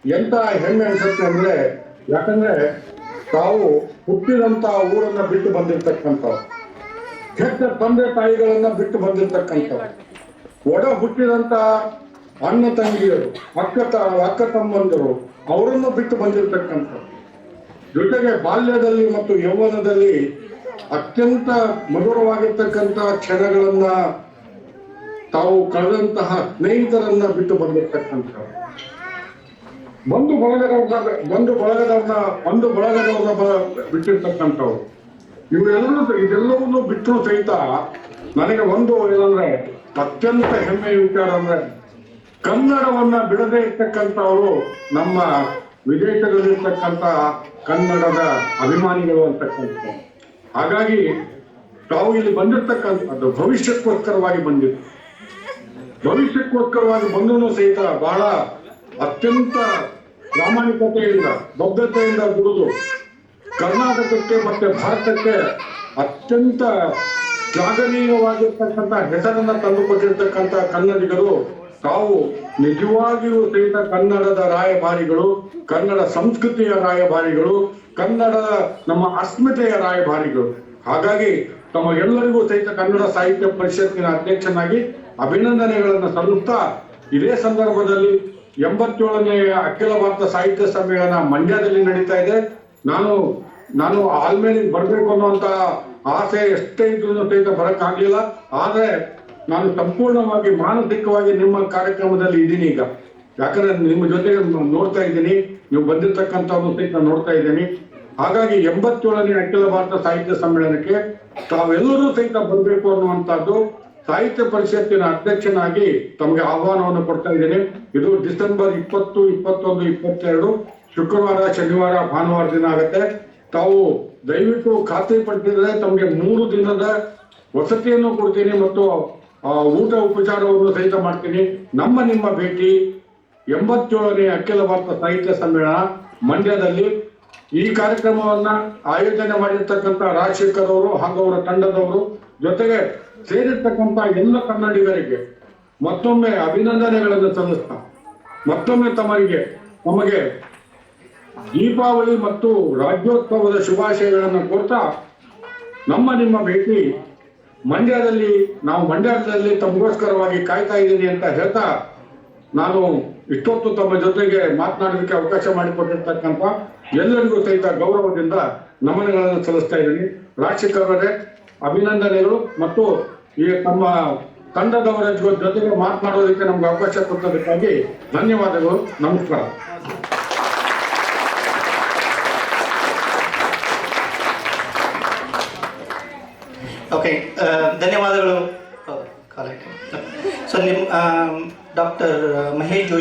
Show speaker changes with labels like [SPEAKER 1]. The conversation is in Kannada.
[SPEAKER 1] ಎಂತ ಹೆಮ್ಮೆ ಅನ್ಸುತ್ತೆ ಅಂದ್ರೆ, ಯಾಕಂದ್ರೆ ತಾವು ಹುಟ್ಟಿದಂತ ಊರನ್ನ ಬಿಟ್ಟು ಬಂದಿರ್ತಕ್ಕಂಥವ್ರು, ಹೆತ್ತ ತಂದೆ ತಾಯಿಗಳನ್ನ ಬಿಟ್ಟು ಬಂದಿರ್ತಕ್ಕಂಥವ್ರು, ಒಡ ಹುಟ್ಟಿದಂತ ಅಣ್ಣ ತಂಗಿಯರು, ಅಕ್ಕ ತಮ್ಮಂದರು ಅವರನ್ನು ಬಿಟ್ಟು ಬಂದಿರ್ತಕ್ಕಂಥವ್ರು, ಜೊತೆಗೆ ಬಾಲ್ಯದಲ್ಲಿ ಮತ್ತು ಯೌವನದಲ್ಲಿ ಅತ್ಯಂತ ಮಧುರವಾಗಿರ್ತಕ್ಕಂಥ ಕ್ಷಣಗಳನ್ನ ತಾವು ಕಳೆದಂತಹ ಸ್ನೇಹಿತರನ್ನ ಬಿಟ್ಟು ಬಂದಿರ್ತಕ್ಕಂಥವ್ರು, ಬಂಧು ಬಳಗದವ್ರನ್ನ ಬಿಟ್ಟಿರ್ತಕ್ಕಂಥವ್ರು, ಇದೆಲ್ಲವನ್ನು ಬಿಟ್ಟರು ಸಹಿತ ನನಗೆ ಒಂದು ಏನಂದ್ರೆ ಅತ್ಯಂತ ಹೆಮ್ಮೆಯ ವಿಚಾರ ಅಂದ್ರೆ, ಕನ್ನಡವನ್ನ ಬಿಡದೇ ಇರ್ತಕ್ಕಂಥವರು ನಮ್ಮ ವಿದೇಶದಲ್ಲಿರ್ತಕ್ಕಂಥ ಕನ್ನಡದ ಅಭಿಮಾನಿಗಳು ಅಂತಕ್ಕಂಥ. ಹಾಗಾಗಿ ತಾವು ಇಲ್ಲಿ ಬಂದಿರ್ತಕ್ಕಂಥದ್ದು ಭವಿಷ್ಯಕ್ಕೋಸ್ಕರವಾಗಿ ಬಂದಿತ್ತು. ಭವಿಷ್ಯಕ್ಕೋಸ್ಕರವಾಗಿ ಬಂದೂ ಸಹಿತ ಬಹಳ ಅತ್ಯಂತ ಪ್ರಾಮಾಣಿಕತೆಯಿಂದ ಬದ್ಧತೆಯಿಂದ ದುಡಿದು ಕರ್ನಾಟಕಕ್ಕೆ ಮತ್ತೆ ಭಾರತಕ್ಕೆ ಅತ್ಯಂತ ಶ್ಲಾಘನೀಯವಾಗಿರ್ತಕ್ಕಂಥ ಹೆಸರನ್ನ ತಂದುಕೊಟ್ಟಿರ್ತಕ್ಕಂಥ ಕನ್ನಡಿಗರು ತಾವು ನಿಜವಾಗಿಯೂ ಸಹಿತ ಕನ್ನಡದ ರಾಯಭಾರಿಗಳು, ಕನ್ನಡ ಸಂಸ್ಕೃತಿಯ ರಾಯಭಾರಿಗಳು, ಕನ್ನಡದ ನಮ್ಮ ಅಸ್ಮಿತೆಯ ರಾಯಭಾರಿಗಳು. ಹಾಗಾಗಿ ತಮಗೆಲ್ಲರಿಗೂ ಸಹಿತ ಕನ್ನಡ ಸಾಹಿತ್ಯ ಪರಿಷತ್ತಿನ ಅಧ್ಯಕ್ಷನಾಗಿ ಅಭಿನಂದನೆಗಳನ್ನು ಸಲ್ಲಿಸ್ತಾ, ಇದೇ ಸಂದರ್ಭದಲ್ಲಿ 87ನೇ ಅಖಿಲ ಭಾರತ ಸಾಹಿತ್ಯ ಸಮ್ಮೇಳನ ಮಂಡ್ಯದಲ್ಲಿ ನಡೀತಾ ಇದೆ. ನಾನು ಆಲ್ಮೇಲಿಗೆ ಬರ್ಬೇಕು ಅನ್ನುವಂತ ಆಸೆ ಎಷ್ಟೇ ಇದ್ರು ಸಹಿತ ಬರಕ್ಕಾಗ್ಲಿಲ್ಲ. ಆದ್ರೆ ನಾನು ಸಂಪೂರ್ಣವಾಗಿ ಮಾನಸಿಕವಾಗಿ ನಿಮ್ಮ ಕಾರ್ಯಕ್ರಮದಲ್ಲಿ ಇದ್ದೀನಿ ಈಗ. ಯಾಕಂದ್ರೆ ನಿಮ್ಮ ಜೊತೆಗೆ ನೋಡ್ತಾ ಇದ್ದೀನಿ, ನೀವು ಬಂದಿರ್ತಕ್ಕಂಥವ್ರು ಸಹಿತ ನೋಡ್ತಾ ಇದ್ದೀನಿ. ಹಾಗಾಗಿ 87ನೇ ಅಖಿಲ ಭಾರತ ಸಾಹಿತ್ಯ ಸಮ್ಮೇಳನಕ್ಕೆ ತಾವೆಲ್ಲರೂ ಸಹಿತ ಬರ್ಬೇಕು ಅನ್ನುವಂಥದ್ದು ಸಾಹಿತ್ಯ ಪರಿಷತ್ತಿನ ಅಧ್ಯಕ್ಷನಾಗಿ ತಮಗೆ ಆಹ್ವಾನವನ್ನು ಕೊಡ್ತಾ ಇದ್ದೇನೆ. ಇದು ಡಿಸೆಂಬರ್ 20, 21, 22 ಶುಕ್ರವಾರ, ಶನಿವಾರ, ಭಾನುವಾರ ದಿನ ಆಗುತ್ತೆ. ತಾವು ದಯವಿಟ್ಟು ಖಾತ್ರಿ ಪಡಿಸಿದ್ರೆ ತಮಗೆ 3 ದಿನದ ವಸತಿಯನ್ನು ಕೊಡ್ತೀನಿ ಮತ್ತು ಊಟ ಉಪಚಾರವನ್ನು ಸಹಿತ ಮಾಡ್ತೀನಿ. ನಿಮ್ಮ ಭೇಟಿ 87ನೇ ಅಖಿಲ ಭಾರತ ಸಾಹಿತ್ಯ ಸಮ್ಮೇಳನ ಮಂಡ್ಯದಲ್ಲಿ. ಈ ಕಾರ್ಯಕ್ರಮವನ್ನ ಆಯೋಜನೆ ಮಾಡಿರ್ತಕ್ಕಂಥ ರಾಜಶೇಖರ್ ಅವರು ಹಾಗೂ ಅವರ ತಂಡದವರು, ಜೊತೆಗೆ ಸೇರಿರ್ತಕ್ಕಂಥ ಎಲ್ಲ ಕನ್ನಡಿಗರಿಗೆ ಮತ್ತೊಮ್ಮೆ ಅಭಿನಂದನೆಗಳನ್ನು ಸಲ್ಲಿಸ್ತಾ, ಮತ್ತೊಮ್ಮೆ ತಮಗೆ ದೀಪಾವಳಿ ಮತ್ತು ರಾಜ್ಯೋತ್ಸವದ ಶುಭಾಶಯಗಳನ್ನು ಕೋರ್ತಾ, ನಿಮ್ಮ ಭೇಟಿ ಮಂಡ್ಯದಲ್ಲಿ ತಮಗೋಸ್ಕರವಾಗಿ ಕಾಯ್ತಾ ಇದ್ದೀನಿ ಅಂತ ಹೇಳ್ತಾ, ನಾನು ಇಷ್ಟೊತ್ತು ತಮ್ಮ ಜೊತೆಗೆ ಮಾತನಾಡೋದಕ್ಕೆ ಅವಕಾಶ ಮಾಡಿಕೊಟ್ಟಿರ್ತಕ್ಕಂಥ ಎಲ್ಲರಿಗೂ ಸಹಿತ ಗೌರವದಿಂದ ನಮನಗಳನ್ನು ಸಲ್ಲಿಸ್ತಾ ಇದ್ದೀನಿ. ರಾಜಶೇಖರ್ ಅವರೇ, ಅಭಿನಂದನೆಗಳು ಮತ್ತು ಈ ತಮ್ಮ ತಂಡದವರ ಜೊತೆಗೆ ಮಾತನಾಡೋದಕ್ಕೆ ನಮ್ಗೆ ಅವಕಾಶ ಕೊಟ್ಟದಕ್ಕಾಗಿ ಧನ್ಯವಾದಗಳು. ನಮಸ್ಕಾರ.
[SPEAKER 2] ಓಕೆ, ಧನ್ಯವಾದಗಳು. So doctor Mahesh Joshi